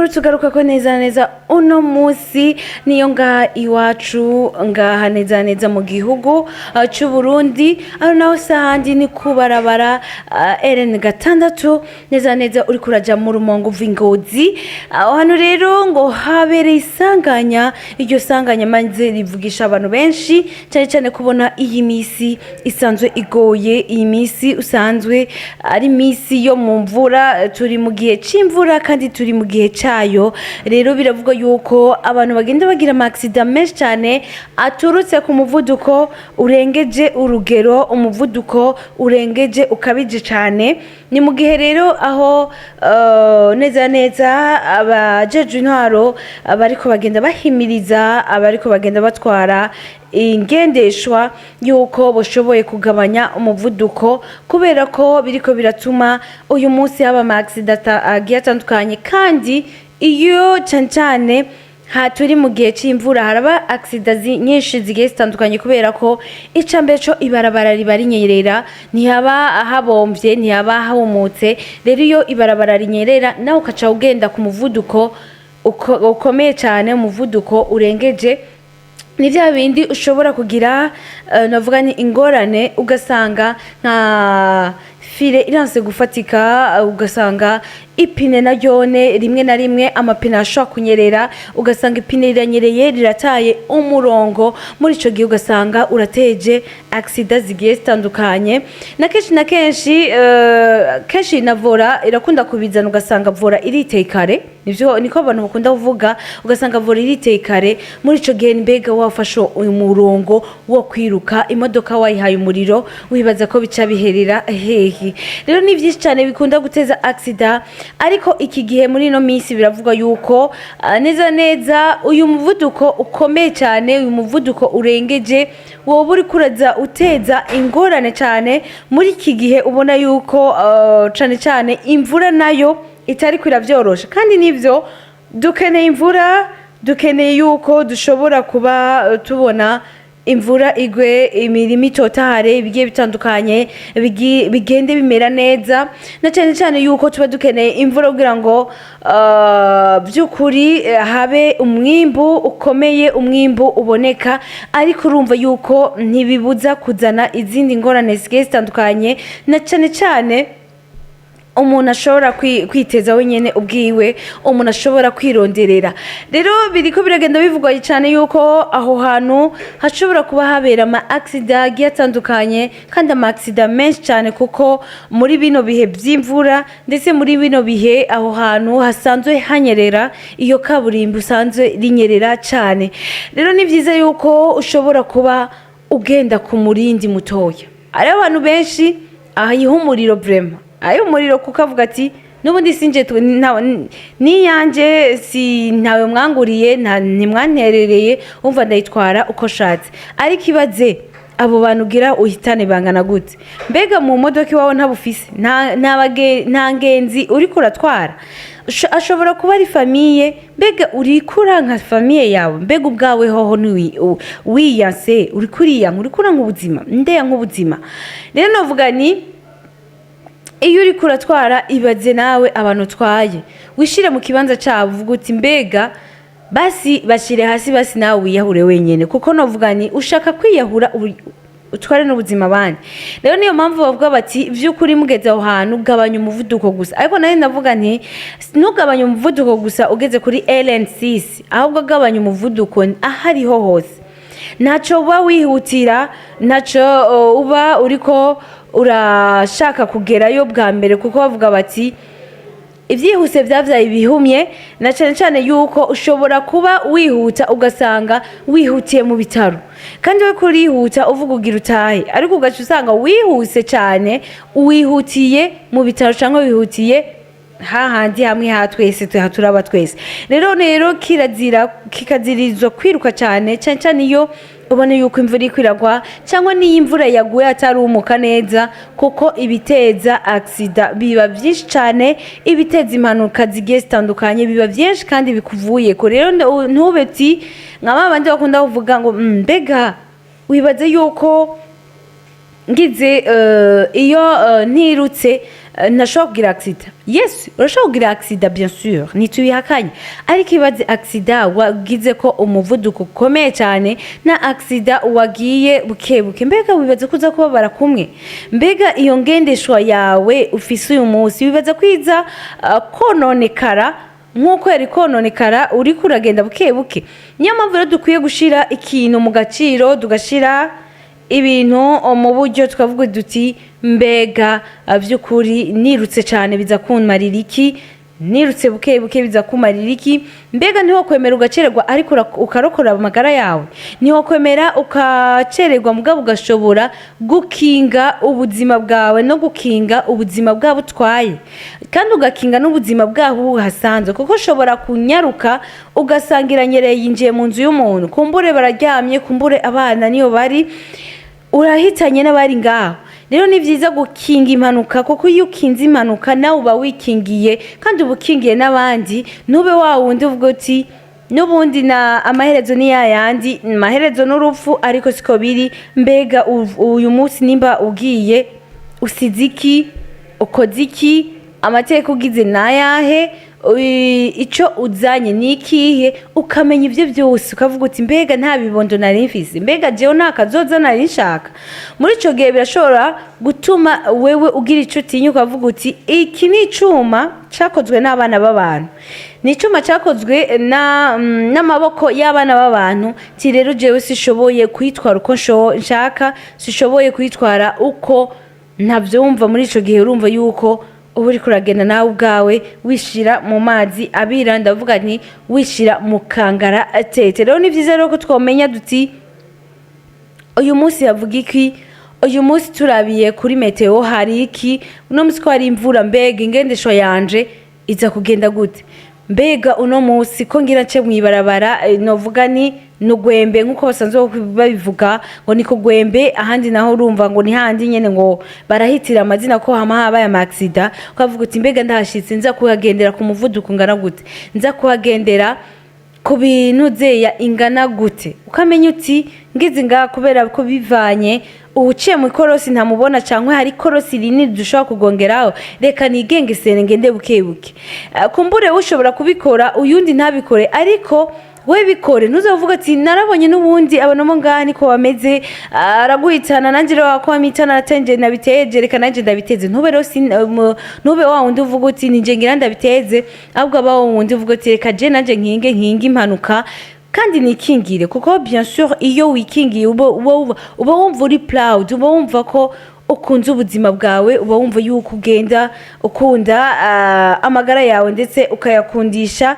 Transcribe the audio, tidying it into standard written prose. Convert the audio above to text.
makuru tugaruka ko neza uno musi niyo ngaha iwacu ngaha neza mu gihugu cy'u Burundi aho naho sahandi ni kubarabara RN6 neza uri kuraja mu Rumongo Vingozi hano rero ngo habereye isanganya iryo sanganya manze rivugisha abantu benshi cyane kubona iyi misi isanzwe igoye iyi misi usanzwe ari misi yo mu mvura turi mu gihe c'imvura kandi turi mu gihe cayo rero biravuga yuko abantu bagenda bagira accident menshi cyane aturutse ku muvuduko urengeje urugero umuvuduko urengeje ukabije cyane ni mu gihe rero aho neza abajeje intwaro abariko bagenda bahimiriza abariko bagenda batwara ingendeshwa yuko boshoboye kugabanya umuvuduko kubera ko biriko biratuma uyu munsi haba accident agiye atandukanye kandi iyo cyane turi mu gihe c'imvura haraba accident nyinshi zigiye zitandukanye kubera ko icambere co ibarabara riba rinyerera ntihaba habomvye ntihaba humutse rero iyo ibarabara rinyerera nawe ukaca ugenda ku muvuduko ukomeye cyane umuvuduko urengeje ni vya bindi ushobora kugira navuga ni ingorane ugasanga nka file iranse gufatika ugasanga ipine na ryone rimwe na rimwe amapine ashobora kunyerera ugasanga ipine riranyereye rirataye umurongo muri ico gihe ugasanga urateje accident zigiye zitandukanye na kenshi na vora irakunda kubizana ugasanga vora iriteye kare nivyo niko abantu bakunda kuvuga ugasanga vora iriteye kare muri ico gihe mbega wafashe umurongo wo kwiruka imodoka wayihaye umuriro wibaza ko bica biherera hehe rero ni vyinshi cyane bikunda guteza accident ariko iki gihe muri no misi biravuga yuko neza uyu muvuduko ukomeye cyane uyu muvuduko urengeje wowe uri kuraza uteza ingorane cyane muri iki gihe ubona yuko cyane imvura nayo itari kwirabyorosha kandi nivyo dukeneye imvura dukeneye yuko dushobora kuba tubona imvura igwe imirimo itotahare bigiye bitandukanye bigende bimera neza na cyane yuko tuba dukeneye imvura kugira ngo by'ukuri habe umwimbu ukomeye umwimbu uboneka ariko urumva yuko ntibibuza kuzana izindi ngorane zigiye zitandukanye na cyane umuntu ashobora kwiteza wenyene ubwiwe umuntu ashobora kwironderera rero biriko biragenda bivugwa cyane yuko aho hantu hashobora kuba habera accident atandukanye kandi accident menshi cyane kuko muri bino bihe by'imvura ndetse muri bino bihe aho hantu hasanzwe hanyerera iyo kaburimbo usanzwe rinyerera cyane rero ni byiza yuko ushobora kuba ugenda ku murindi mutoya ari abantu benshi aho umuriro vraiment ayo umuriro kuko avuga ati nubundi sinje niyanje si ntawe mwanguriye ntimwanterereye umva ndayitwara uko shatse ariko ibaze abo bantu gira uhitane bangana gute mbega mu modoka iwawe ntabufise nta ngenzi uri kuratwara ashobora kuba ari famiye mbega uri kura nka famiye yawe mbega ubwawe hoho wiyanse uri kura nk'ubuzima ndeya nk'ubuzima rero novuga ni iyo uri kuratwara ibaze nawe abantu utwaye wishire mu kibanza cyabo uvuga uti mbega basi bashire hasi basi nawe wiyahure wenyene kuko novuga ni ushaka kwiyahura utware n'ubuzima bandi rero niyo mpamvu bavuga bati vy'ukuri mugeze aho hantu gabanya umuvuduko gusa ariko nayo ndavuga nti ntugabanya umuvuduko gusa ugeze kuri LN6 ahubwo gabanya umuvuduko ahariho hose naco uba wihutira naco uba uriko urashaka kugerayo bwa mbere kuko bavuga bati ivyihuse vyavyaye ibihumye na cyane yuko ushobora kuba wihuta ugasanga wihutiye mu bitaro kandi we kurihuta uvuga ugira utahe ariko ugaca usanga wihuse cyane uwihutiye mu bitaro cyangwa wihutiye hahandi hamwe twese turaba twese rero kikazirizwa kwiruka cyane iyo ubona yuko imvura ikwiragwa cyangwa niyo imvura yaguye atari umuka neza kuko ibiteza accident biba byinshi cyane ibiteza impanuka zigiye zitandukanye biba byinshi kandi bikuvuye ko rero ntubeti nk'abandi bakunda kuvuga ngo mbega wibaze yuko ngize iyo ntirutse ntashobora kugira accident. Yes, urashobora kugira accident bien sûr, ntitubihakanye. Ariko ibaze accident wagize ko umuvuduko ukomeye cyane na accident wagiye bukebuke, mbega wibaza kuza kubabara kumwe? Mbega iyo ngendeshwa yawe ufise uyu munsi wibaza kwiza kononekara nkuko yari kononekara uri kuragenda bukebuke? Niyo mpamvu rero dukwiye gushira ikintu mu gaciro, tugashira ibintu mu buryo tukavuga duti mbega by'ukuri nirutse cyane biza kumarira iki, nirutse bukebuke biza kumarira iki? Mbega niho kwemera ugacererwa ariko ukarokora amagara yawe, niho kwemera ukacererwa mugabo ugashobora gukinga ubuzima bwawe no gukinga ubuzima bwabo utwaye, kandi ugakinga n'ubuzima bwabo hasanzwe, kuko ushobora kunyaruka ugasangira nyereye yinjiye mu nzu y'umuntu, kumbure bararyamye, kumbure abana niyo bari, urahitanye n'abari ngaho. Rero ni byiza gukinga impanuka, kuko iyo ukinze impanuka nawe uba wikingiye kandi uba ukingiye n'abandi. Ntube wa wundi uvuga uti n'ubundi na amaherezo ni yayandi, amaherezo n'urupfu, ariko siko biri. Mbega uyu munsi nimba ugiye usize iki, ukoze iki, amateka ugize nayahe, icyo uzanye ni ikihe, ukamenya ibyo byose, ukavuga uti mbega nta bibondo nari mfise, mbega jewe nta kazoza nari nshaka. Muri ico gihe birashobora gutuma wewe ugira ico utinya, ukavuga uti iki ni icuma cakozwe n'abana b'abantu, ni icuma cakozwe n'amaboko y'abana b'abantu. Ti rero jewe sishoboye kwitwara uko nshaka, sishoboye kwitwara uko ntavyumva. Muri ico gihe urumva yuko ubu uri kuragenda nawe ubwawe wishira mu mazi abira, ndavuga nti wishira mu kangara atete. Rero ni byiza rero ko twomenya duti uyu munsi yavuga iki, uyu munsi turabiye kuri meteo hari iki, uno munsi ko hari imvura, mbega ingendeshwa yanje iza kugenda gute? Mbega uno munsi ko ngira nce mwibarabara novuga ni nugwembe nkuko basanzwe babivuga ngo niko gwembe, ahandi naho urumva ngo ni handi nyene ngo barahitira amazina ko hama habaye amaksida, ukavuga uti mbega ndahashitse nza kuhagendera ku muvuduko ngana gute, nza kuhagendera ku bintu zeya ingana gute, ukamenya uti ngize ngaha kubera ko bivanye uciye mu korosi ntamubona cankwe hari korosi rinini dushobora kugongeraho, reka nigengesere ngende bukebuke. Kumbure ushobora kubikora uyundi ntabikore, ariko we bikore. Ntuzavuga ati narabonye n'ubundi abanamo ngaha niko bameze, araguhitana nanjye rero wako amitana natenje nabiteje, reka nanjye ndabiteze. Ntube rero ntube wa wundi uvuga uti nije ngira ndabiteze, ahubwo aba wundi uvuga uti reka je nanjye nkinge impanuka kandi nikingire. Kuko bien sûr iyo wikingiye uba wumva uri proud, uba wumva ko ukunze ubuzima bwawe, uba wumva yuko ugenda ukunda amagara yawe ndetse ukayakundisha